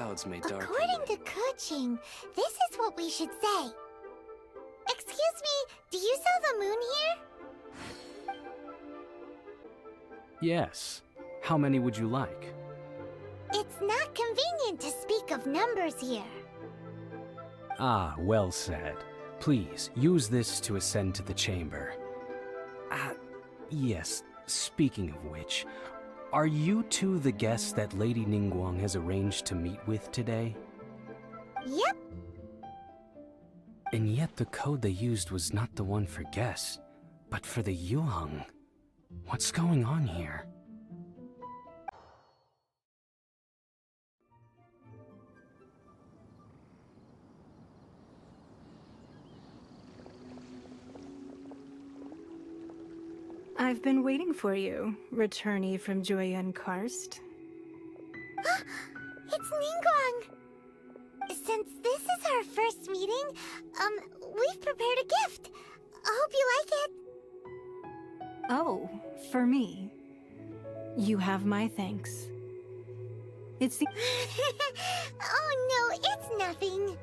clouds may darken. According to Kuching, this is what we should say. Excuse me, do you sell the moon here? Yes. How many would you like? It's not convenient to speak of numbers here. Ah, well said. Please, use this to ascend to the chamber. Yes, speaking of which, are you two the guests that Lady Ning Guang has arranged to meet with today? Yep. And yet the code they used was not the one for guests, but for the Yuheng. What's going on here? I've been waiting for you, returnee from Joyun Karst. It's Ning Guang. Since this is our first meeting, we've prepared a gift. I hope you like it. Oh, for me. You have my thanks. It's the... Oh no, it's nothing.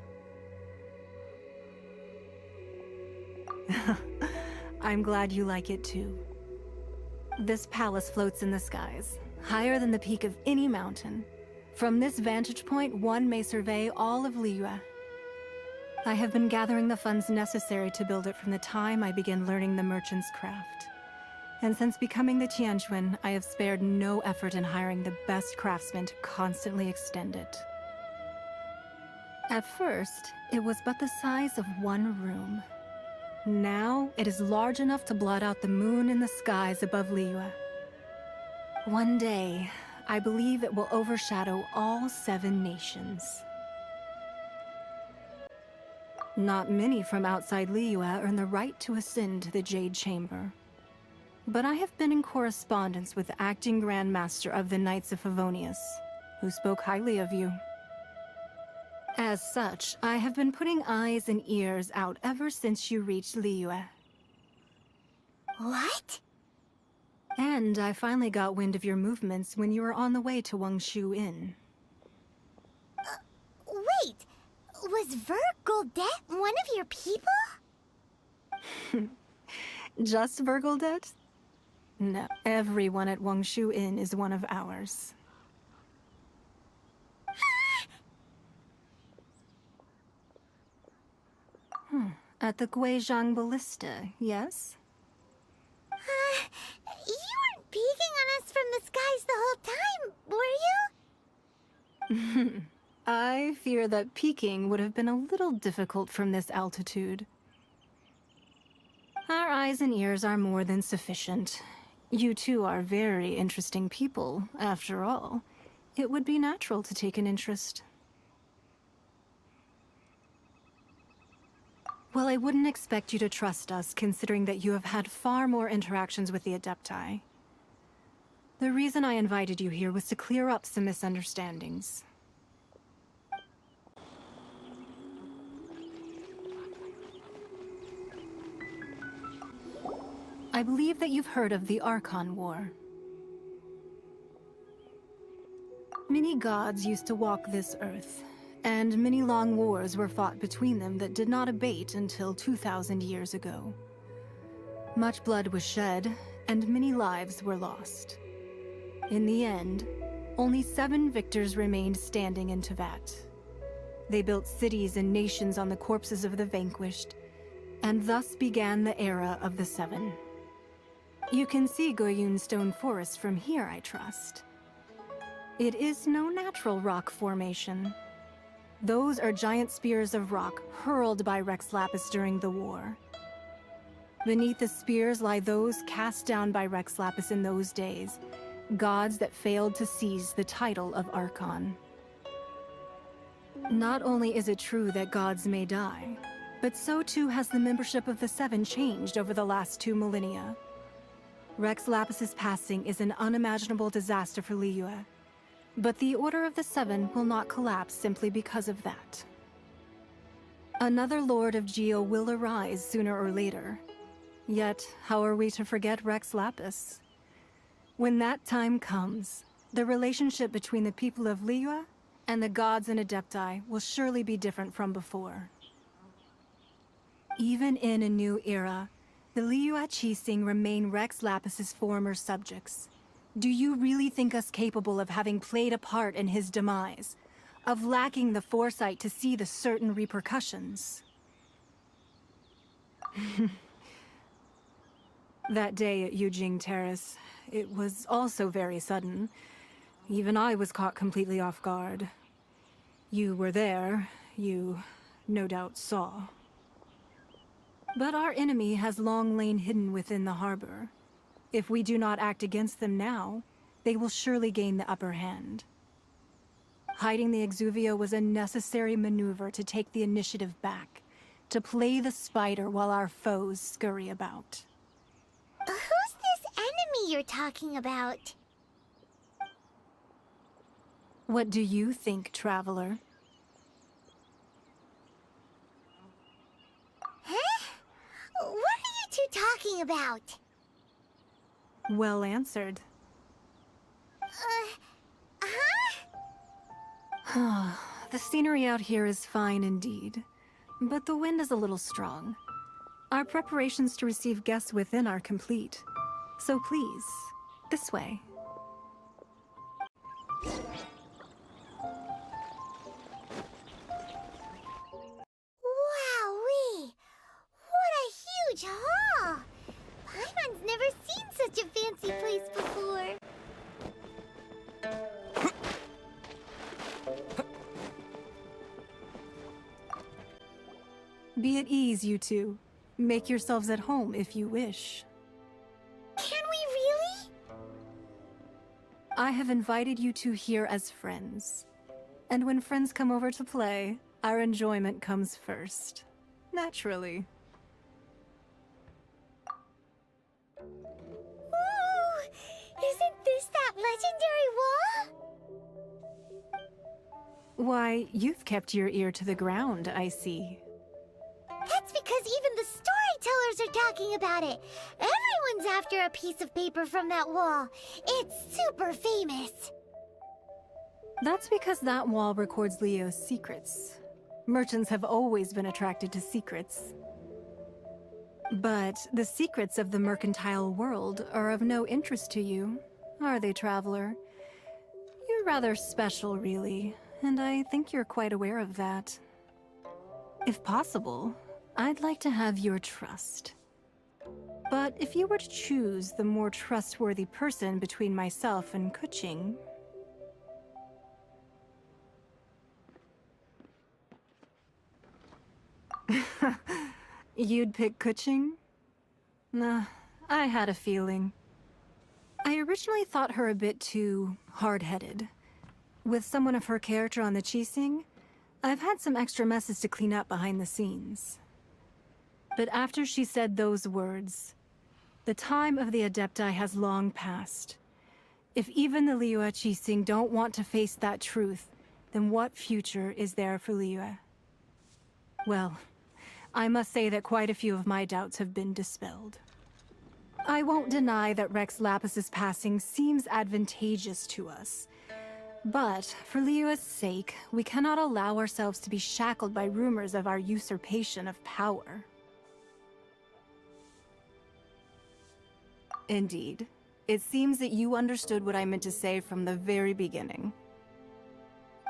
I'm glad you like it too. This palace floats in the skies, higher than the peak of any mountain. From this vantage point, one may survey all of Liyue. I have been gathering the funds necessary to build it from the time I began learning the merchant's craft. And since becoming the Tianquan, I have spared no effort in hiring the best craftsmen to constantly extend it. At first, it was but the size of one room. Now, it is large enough to blot out the moon in the skies above Liyue. One day, I believe it will overshadow all 7 nations. Not many from outside Liyue earn the right to ascend to the Jade Chamber. But I have been in correspondence with the acting Grand Master of the Knights of Favonius, who spoke highly of you. As such, I have been putting eyes and ears out ever since you reached Liyue. What? And I finally got wind of your movements when you were on the way to Wangshu Inn. Wait, was Vergoldet one of your people? Just Vergoldet? No, everyone at Wangshu Inn is one of ours. At the Guizhang Ballista, yes? You weren't peeking on us from the skies the whole time, were you? I fear that peeking would have been a little difficult from this altitude. Our eyes and ears are more than sufficient. You two are very interesting people, after all. It would be natural to take an interest. Well, I wouldn't expect you to trust us, considering that you have had far more interactions with the Adepti. The reason I invited you here was to clear up some misunderstandings. I believe that you've heard of the Archon War. Many gods used to walk this earth, and many long wars were fought between them that did not abate until 2,000 years ago. Much blood was shed, and many lives were lost. In the end, only 7 victors remained standing in Teyvat. They built cities and nations on the corpses of the vanquished, and thus began the era of the 7. You can see Goyun Stone Forest from here, I trust. It is no natural rock formation. Those are giant spears of rock hurled by Rex Lapis during the war. Beneath the spears lie those cast down by Rex Lapis in those days, gods that failed to seize the title of Archon. Not only is it true that gods may die, but so too has the membership of the 7 changed over the last 2 millennia. Rex Lapis's passing is an unimaginable disaster for Liyue. But the Order of the 7 will not collapse simply because of that. Another Lord of Geo will arise sooner or later. Yet, how are we to forget Rex Lapis? When that time comes, the relationship between the people of Liyue and the gods and adepti will surely be different from before. Even in a new era, the Liyue Qixing remain Rex Lapis's former subjects. Do you really think us capable of having played a part in his demise? Of lacking the foresight to see the certain repercussions? That day at Yujing Terrace, it was also very sudden. Even I was caught completely off guard. You were there, you no doubt saw. But our enemy has long lain hidden within the harbor. If we do not act against them now, they will surely gain the upper hand. Hiding the Exuvio was a necessary maneuver to take the initiative back, to play the spider while our foes scurry about. Who's this enemy you're talking about? What do you think, traveler? Huh? What are you two talking about? Well answered. The scenery out here is fine indeed, but the wind is a little strong. Our preparations to receive guests within are complete. So please, this way. Wowee! What a huge hall! Paimon's never seen such a fancy place before. Be at ease, you two. Make yourselves at home if you wish. Can we really? I have invited you two here as friends. And when friends come over to play, our enjoyment comes first. Naturally. Ooh! Isn't this that legendary wall? Why, you've kept your ear to the ground, I see. That's because even the storytellers are talking about it. Everyone's after a piece of paper from that wall. It's super famous. That's because that wall records Leo's secrets. Merchants have always been attracted to secrets. But the secrets of the mercantile world are of no interest to you, are they, traveler? You're rather special, really, and I think you're quite aware of that. If possible, I'd like to have your trust. But if you were to choose the more trustworthy person between myself and Kuching... You'd pick Kuching? Nah, I had a feeling. I originally thought her a bit too hard-headed. With someone of her character on the Qixing, I've had some extra messes to clean up behind the scenes. But after she said those words, the time of the Adepti has long passed. If even the Liyue Qixing don't want to face that truth, then what future is there for Liyue? Well, I must say that quite a few of my doubts have been dispelled. I won't deny that Rex Lapis's passing seems advantageous to us. But, for Liyue's sake, we cannot allow ourselves to be shackled by rumors of our usurpation of power. Indeed. It seems that you understood what I meant to say from the very beginning.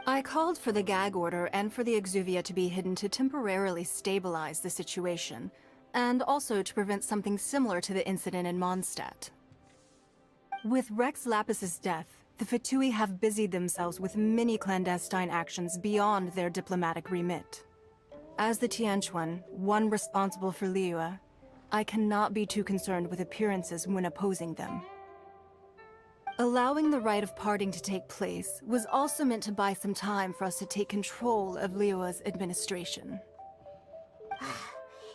I called for the gag order and for the Exuvia to be hidden to temporarily stabilize the situation, and also to prevent something similar to the incident in Mondstadt. With Rex Lapis's death, the Fatui have busied themselves with many clandestine actions beyond their diplomatic remit. As the Tianquan, one responsible for Liyue, I cannot be too concerned with appearances when opposing them. Allowing the rite of parting to take place was also meant to buy some time for us to take control of Liyue's administration.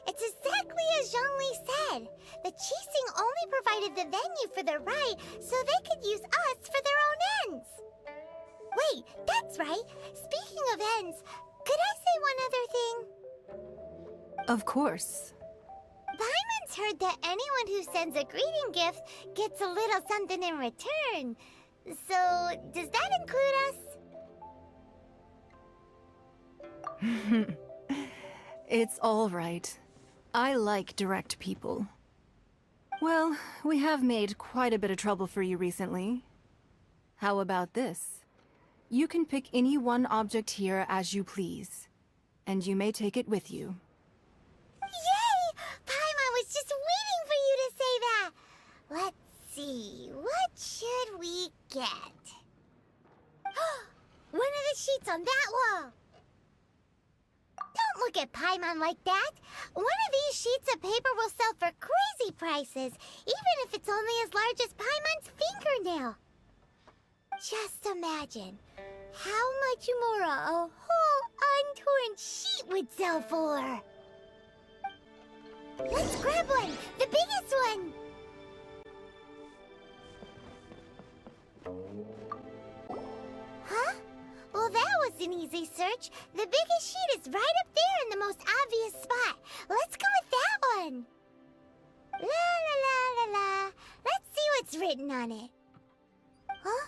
It's exactly as Zhongli said. The Qixing only provided the venue for the rite so they could use us for their own ends. Wait, that's right. Speaking of ends, could I say one other thing? Of course. Paimon's heard that anyone who sends a greeting gift gets a little something in return. So, does that include us? It's all right. I like direct people. Well, we have made quite a bit of trouble for you recently. How about this? You can pick any one object here as you please, and you may take it with you. Yay! Paimon was just waiting for you to say that! Let's see, what should we get? One of the sheets on that wall! Don't look at Paimon like that! One of these sheets of paper will sell for crazy prices, even if it's only as large as Paimon's fingernail. Just imagine how much more a whole untorn sheet would sell for. Let's grab one, the biggest one! Huh? Well, that was an easy search. The biggest sheet is right up there in the most obvious spot. Let's go with that one. La la la la la. Let's see what's written on it. Huh?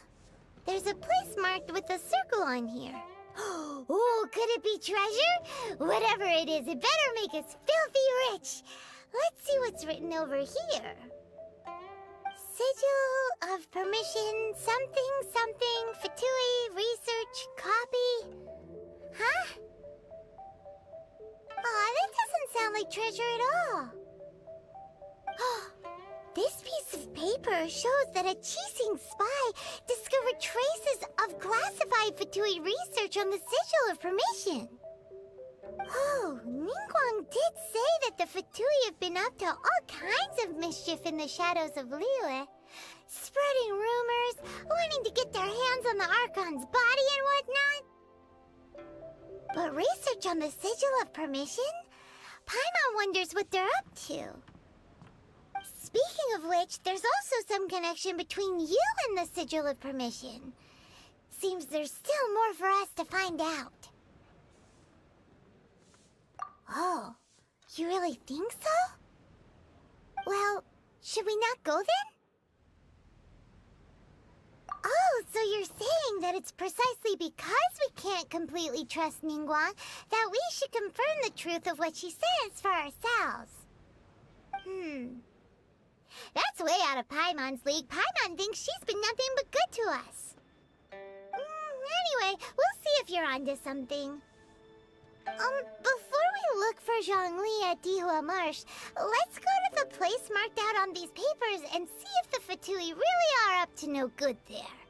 There's a place marked with a circle on here. Oh, could it be treasure? Whatever it is, it better make us filthy rich. Let's see what's written over here. Sigil of permission, something, something, Fatui, research, copy. Huh? Aw, that doesn't sound like treasure at all. This piece of paper shows that a Qixing spy discovered traces of classified Fatui research on the Sigil of permission. Oh, Nin Guan did say that the Fatui have been up to all kinds of mischief in the shadows of Liyue. Spreading rumors, wanting to get their hands on the Archon's body and whatnot. But research on the Sigil of permission? Paimon wonders what they're up to. Speaking of which, there's also some connection between you and the Sigil of permission. Seems there's still more for us to find out. Oh, you really think so? Well, should we not go then? Oh, so you're saying that it's precisely because we can't completely trust Nin Guan that we should confirm the truth of what she says for ourselves. That's way out of Paimon's league. Paimon thinks she's been nothing but good to us. Anyway, we'll see if you're onto something. Before we look for Zhongli at Dihua Marsh, let's go to the place marked out on these papers and see if the Fatui really are up to no good there.